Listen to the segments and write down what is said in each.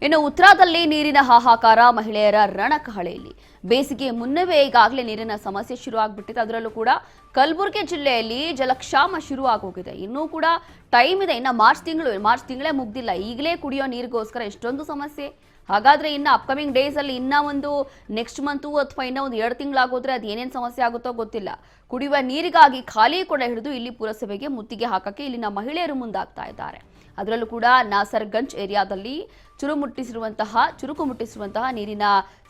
ಇನ್ನು ಉತ್ತರಾದಲ್ಲಿ ನೀರಿನ ಹಾಹಾಕಾರ, ಮಹಿಳೆಯರ ರಣಕಹಳೆಯಲ್ಲಿ ಬೇಸಿಗೆ ಮುನ್ನವೇ ಈಗಾಗಲೇ ನೀರಿನ ಸಮಸ್ಯೆ ಶುರುವಾಗ್ಬಿಟ್ಟಿದೆ. ಅದರಲ್ಲೂ ಕೂಡ ಕಲಬುರಗಿ ಜಿಲ್ಲೆಯಲ್ಲಿ ಜಲಕ್ಷಾಮ ಶುರುವಾಗೋಗಿದೆ. ಇನ್ನೂ ಕೂಡ ಟೈಮ್ ಇದೆ, ಇನ್ನು ಮಾರ್ಚ್ ತಿಂಗಳೇ ಮುಗ್ದಿಲ್ಲ, ಈಗಲೇ ಕುಡಿಯೋ ನೀರಿಗೋಸ್ಕರ ಎಷ್ಟೊಂದು ಸಮಸ್ಯೆ. ಹಾಗಾದ್ರೆ ಇನ್ನು ಅಪ್ಕಮಿಂಗ್ ಡೇಸ್ ಅಲ್ಲಿ ಇನ್ನ ಒಂದು ನೆಕ್ಸ್ಟ್ ಮಂತು ಅಥವಾ ಇನ್ನ ಒಂದು 2 ತಿಂಗಳಾಗೋದ್ರೆ ಅದು ಏನೇನು ಸಮಸ್ಯೆ ಆಗುತ್ತೋ ಗೊತ್ತಿಲ್ಲ. ಕುಡಿಯುವ ನೀರಿಗಾಗಿ ಖಾಲಿ ಕೊಡ ಹಿಡಿದು ಇಲ್ಲಿ ಪುರಸಭೆಗೆ ಮುತ್ತಿಗೆ ಹಾಕಕ್ಕೆ ಇಲ್ಲಿನ ಮಹಿಳೆಯರು ಮುಂದಾಗ್ತಾ ಇದ್ದಾರೆ. ಅದರಲ್ಲೂ ಕೂಡ ನಾಸರ್ಗಂಜ್ ಏರಿಯಾದಲ್ಲಿ ಚುರುಕು ಮುಟ್ಟಿಸಿರುವಂತಹ ನೀರಿನ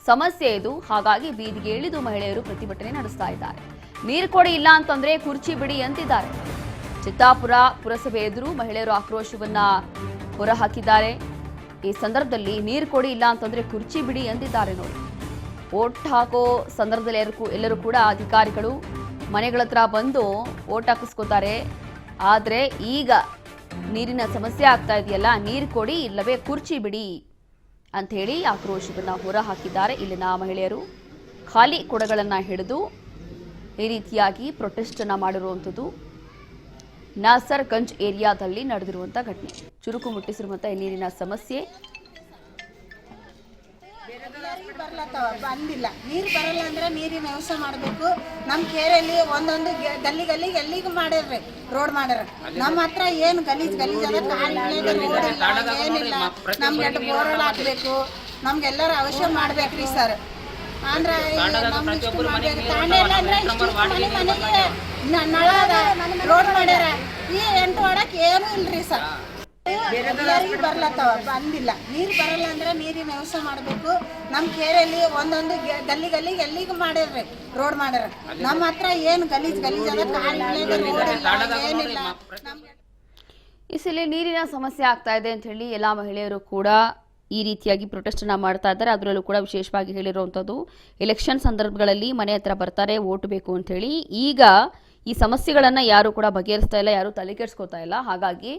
ಸಮಸ್ಯೆ ಇದು. ಹಾಗಾಗಿ ಬೀದಿಗೆ ಇಳಿದು ಮಹಿಳೆಯರು ಪ್ರತಿಭಟನೆ ನಡೆಸ್ತಾ ಇದ್ದಾರೆ. ನೀರು ಕೊಡಿ, ಇಲ್ಲ ಅಂತಂದ್ರೆ ಕುರ್ಚಿ ಬಿಡಿ ಅಂತಿದ್ದಾರೆ. ಚಿತ್ತಾಪುರ ಪುರಸಭೆ ಎದುರು ಮಹಿಳೆಯರು ಆಕ್ರೋಶವನ್ನ ಹೊರಹಾಕಿದ್ದಾರೆ. ಈ ಸಂದರ್ಭದಲ್ಲಿ ನೀರು ಕೊಡಿ, ಇಲ್ಲ ಅಂತಂದ್ರೆ ಕುರ್ಚಿ ಬಿಡಿ ಅಂತಿದ್ದಾರೆ. ನೋಡಿ, ಓಟ್ ಹಾಕೋ ಸಂದರ್ಭದಲ್ಲಿ ಎಲ್ಲರೂ ಕೂಡ ಅಧಿಕಾರಿಗಳು ಮನೆಗಳ ಹತ್ರ ಬಂದು ಓಟ್ ಹಾಕಿಸ್ಕೋತಾರೆ. ಆದ್ರೆ ಈಗ ನೀರಿನ ಸಮಸ್ಯೆ ಆಗ್ತಾ ಇದೆಯಲ್ಲ, ನೀರು ಕೊಡಿ ಇಲ್ಲವೇ ಕುರ್ಚಿ ಬಿಡಿ ಅಂತ ಹೇಳಿ ಆಕ್ರೋಶವನ್ನ ಹೊರ ಹಾಕಿದ್ದಾರೆ. ಇಲ್ಲಿನ ಮಹಿಳೆಯರು ಖಾಲಿ ಕೊಡಗಳನ್ನ ಹಿಡಿದು ಈ ರೀತಿಯಾಗಿ ಪ್ರೊಟೆಸ್ಟ್ ಅನ್ನ ಮಾಡಿರುವಂಥದ್ದು ನಾಸರ್ಗಂಜ್ ಏರಿಯಾದಲ್ಲಿ ನಡೆದಿರುವಂಥ ಘಟನೆ. ಚುರುಕು ಮುಟ್ಟಿಸಿರುವಂತಹ ನೀರಿನ ಸಮಸ್ಯೆ. ಬಂದಿಲ್ಲ, ನೀರು ಬರಲ್ಲ ಅಂದ್ರೆ ನೀರಿನ ವ್ಯವಸ್ಥೆ ಮಾಡಬೇಕು. ನಮ್ಮ ಕೇರಿಯಲ್ಲಿ ಒಂದೊಂದು ಗಲ್ಲಿಗೆ ಎಲ್ಲಿಗೂ ಮಾಡ್ಯಾರ್ರಿ, ರೋಡ್ ಮಾಡ್ಯಾರ. ನಮ್ಮ ಹತ್ರ ಏನು ಗಲೀಜ್ ಅದ, ರೋಡ್ ಏನಿಲ್ಲ. ನಮ್ಗೆ ಬೋರ್ವೆಲ್ ಹಾಕ್ಬೇಕು, ನಮ್ಗೆಲ್ಲರ ಅವಶ್ಯ ಮಾಡ್ಬೇಕ್ರಿ ಸರ್. ಅಂದ್ರೆ ನಳ ರೋಡ್ ಮಾಡ್ಯಾರ, ಈ 8 ವಾಡಕ್ಕೆ ಏನು ಇಲ್ರಿ ಸರ್. ಬರ್ಲತ್ತವ ಬಂದಿಲ್ಲ, ನೀರು ಬರಲ್ಲ ಅಂದ್ರೆ ನೀರಿನ ವ್ಯವಸ್ಥೆ ಮಾಡಬೇಕು. ನಮ್ಮ ಕೇರಿಯಲ್ಲಿ ಒಂದೊಂದು ಗಲ್ಲಿಗೆ ಎಲ್ಲಿಗೂ ಮಾಡ್ಯಾರ್ರಿ, ರೋಡ್ ಮಾಡ್ಯಾರ. ನಮ್ಮ ಹತ್ರ ಏನು ಗಲೀಜ್ ಅದ, ರೋಡ್ ಏನಿಲ್ಲ. ಈ ಸಲ ನೀರಿನ ಸಮಸ್ಯೆ ಆಗ್ತಾ ಇದೆ ಅಂತ ಹೇಳಿ ಎಲ್ಲ ಮಹಿಳೆಯರು ಕೂಡ ಈ ರೀತಿಯಾಗಿ ಪ್ರೊಟೆಸ್ಟ್ ಅನ್ನ ಮಾಡ್ತಾ ಇದ್ದಾರೆ. ಅದರಲ್ಲೂ ಕೂಡ ವಿಶೇಷವಾಗಿ ಹೇಳಿರುವಂಥದ್ದು, ಎಲೆಕ್ಷನ್ ಸಂದರ್ಭಗಳಲ್ಲಿ ಮನೆ ಹತ್ರ ಬರ್ತಾರೆ ವೋಟ್ ಬೇಕು ಅಂತ ಹೇಳಿ. ಈಗ ಈ ಸಮಸ್ಯೆಗಳನ್ನ ಯಾರು ಕೂಡ ಬಗೆಹರಿಸ್ತಾ ಇಲ್ಲ, ಯಾರು ತಲೆ ಕೆಡಿಸ್ಕೋತಾ ಇಲ್ಲ. ಹಾಗಾಗಿ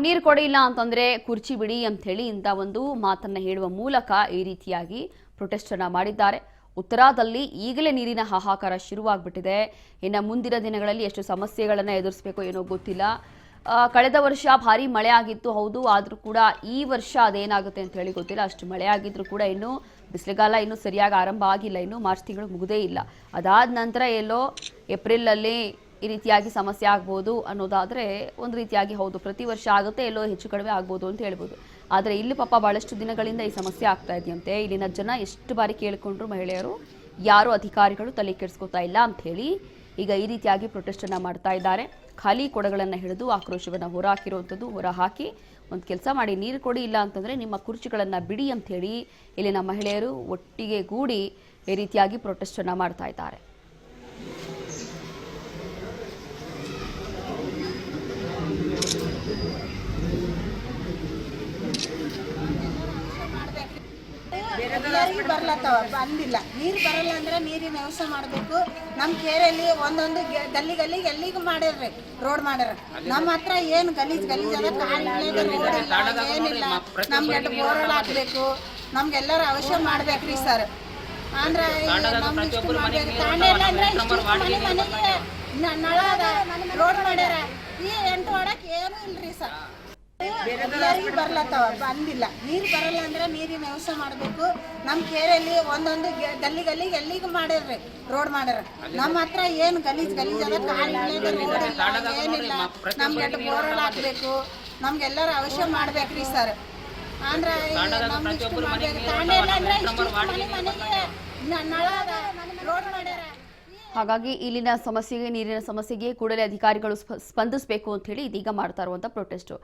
ನೀರು ಕೊಡಿಲ್ಲ ಅಂತಂದ್ರೆ ಕುರ್ಚಿ ಬಿಡಿ ಅಂತ ಹೇಳಿ ಇಂಥ ಒಂದು ಮಾತನ್ನ ಹೇಳುವ ಮೂಲಕ ಈ ರೀತಿಯಾಗಿ ಪ್ರೊಟೆಸ್ಟ್ ಅನ್ನ ಮಾಡಿದ್ದಾರೆ. ಉತ್ತರಾದಲ್ಲಿ ಈಗಲೇ ನೀರಿನ ಹಾಹಾಕಾರ ಶುರುವಾಗ್ಬಿಟ್ಟಿದೆ. ಇನ್ನು ಮುಂದಿನ ದಿನಗಳಲ್ಲಿ ಎಷ್ಟು ಸಮಸ್ಯೆಗಳನ್ನ ಎದುರಿಸಬೇಕು ಏನೋ ಗೊತ್ತಿಲ್ಲ. ಕಳೆದ ವರ್ಷ ಭಾರಿ ಮಳೆ ಆಗಿತ್ತು, ಹೌದು. ಆದರೂ ಕೂಡ ಈ ವರ್ಷ ಅದೇನಾಗುತ್ತೆ ಅಂತ ಹೇಳಿ ಗೊತ್ತಿಲ್ಲ. ಅಷ್ಟು ಮಳೆ ಆಗಿದ್ರು ಕೂಡ ಇನ್ನೂ ಬಿಸಿಲುಗಾಲ ಇನ್ನೂ ಸರಿಯಾಗಿ ಆರಂಭ ಆಗಿಲ್ಲ, ಇನ್ನೂ ಮಾರ್ಚ್ ತಿಂಗಳು ಮುಗುದೇ ಇಲ್ಲ. ಅದಾದ ನಂತರ ಎಲ್ಲೋ ಏಪ್ರಿಲಲ್ಲಿ ಈ ರೀತಿಯಾಗಿ ಸಮಸ್ಯೆ ಆಗ್ಬೋದು ಅನ್ನೋದಾದರೆ ಒಂದು ರೀತಿಯಾಗಿ ಹೌದು, ಪ್ರತಿ ವರ್ಷ ಆಗುತ್ತೆ, ಎಲ್ಲೋ ಹೆಚ್ಚು ಕಡಿಮೆ ಆಗ್ಬೋದು ಅಂತ ಹೇಳ್ಬೋದು. ಆದರೆ ಇಲ್ಲಿ ಪಾಪ ಭಾಳಷ್ಟು ದಿನಗಳಿಂದ ಈ ಸಮಸ್ಯೆ ಆಗ್ತಾ ಇದೆಯಂತೆ. ಇಲ್ಲಿನ ಜನ ಎಷ್ಟು ಬಾರಿ ಕೇಳಿಕೊಂಡ್ರು ಮಹಿಳೆಯರು, ಯಾರು ಅಧಿಕಾರಿಗಳು ತಲೆ ಕೆಡಿಸ್ಕೋತಾ ಇಲ್ಲ ಅಂತ ಹೇಳಿ ಈಗ ಈ ರೀತಿಯಾಗಿ ಪ್ರೊಟೆಸ್ಟ್ ಅನ್ನ ಮಾಡ್ತಾ ಇದ್ದಾರೆ. ಖಾಲಿ ಕೊಡಗಳನ್ನು ಹಿಡಿದು ಆಕ್ರೋಶವನ್ನು ಹೊರಹಾಕಿ ಒಂದು ಕೆಲಸ ಮಾಡಿ, ನೀರು ಕೊಡಿ, ಇಲ್ಲ ಅಂತಂದರೆ ನಿಮ್ಮ ಕುರ್ಚಿಗಳನ್ನು ಬಿಡಿ ಅಂತ ಹೇಳಿ ಇಲ್ಲಿನ ಮಹಿಳೆಯರು ಒಟ್ಟಿಗೆ ಗೂಡಿ ಈ ರೀತಿಯಾಗಿ ಪ್ರೊಟೆಸ್ಟ್ ಅನ್ನ ಮಾಡ್ತಾ ಇದ್ದಾರೆ. ಬರ್ಲತ್ತವ ಬಂದಿಲ್ಲ, ನೀರು ಬರಲ್ಲ ಅಂದ್ರೆ ನೀರಿನ ವ್ಯವಸ್ಥೆ ಮಾಡಬೇಕು. ನಮ್ಮ ಕೇರಿಯಲ್ಲಿ ಒಂದೊಂದು ಗಲ್ಲಿಗೆ ಎಲ್ಲಿಗೂ ಮಾಡ್ಯಾರ್ರಿ, ರೋಡ್ ಮಾಡ್ಯಾರ. ನಮ್ಮ ಹತ್ರ ಏನು ಗಲೀಜ್ ಅದ, ರೋಡ್ ಏನಿಲ್ಲ. ನಮ್ಗೆ ಬೋರ್ವೆಲ್ ಹಾಕ್ಬೇಕು, ನಮ್ಗೆಲ್ಲರ ಅವಶ್ಯ ಮಾಡ್ಬೇಕ್ರಿ ಸರ್. ಅಂದ್ರೆ ನಳ ರೋಡ್ ಮಾಡ್ಯಾರ, ಈ 8 ವಾಡಕ್ಕೆ ಏನು ಇಲ್ರಿ ಸರ್. ಬರ್ಲತ್ತವ ಬಂದಿಲ್ಲ, ನೀರು ಬರಲ್ಲ ಅಂದ್ರೆ ನೀರಿನ ವ್ಯವಸ್ಥೆ ಮಾಡಬೇಕು. ನಮ್ಮ ಕೇರಿಯಲ್ಲಿ ಒಂದೊಂದು ಗಲ್ಲಿಗೆ ಎಲ್ಲಿಗೂ ಮಾಡ್ಯಾರ್ರಿ, ರೋಡ್ ಮಾಡ್ಯಾರ. ನಮ್ಮ ಹತ್ರ ಏನು ಗಲೀಜ್ ಅದ, ರೋಡ್ ಏನಿಲ್ಲ. ನಮ್ಗೆ ಬೋರ್ವೆಲ್ ಹಾಕ್ಬೇಕು, ನಮ್ಗೆಲ್ಲರ ಅವಶ್ಯ ಮಾಡ್ಬೇಕ್ರಿ ಸರ್. ಅಂದ್ರೆ ನಳ ರೋಡ್ ಮಾಡ್ಯಾರ. ಹಾಗಾಗಿ ಇಲ್ಲಿನ ಸಮಸ್ಯೆಗೆ, ನೀರಿನ ಸಮಸ್ಯೆಗೆ ಕೂಡಲೇ ಅಧಿಕಾರಿಗಳು ಸ್ಪಂದಿಸಬೇಕು ಅಂತ ಹೇಳಿ ಇದೀಗ ಮಾಡ್ತಾ ಇರುವಂಥ ಪ್ರೊಟೆಸ್ಟು.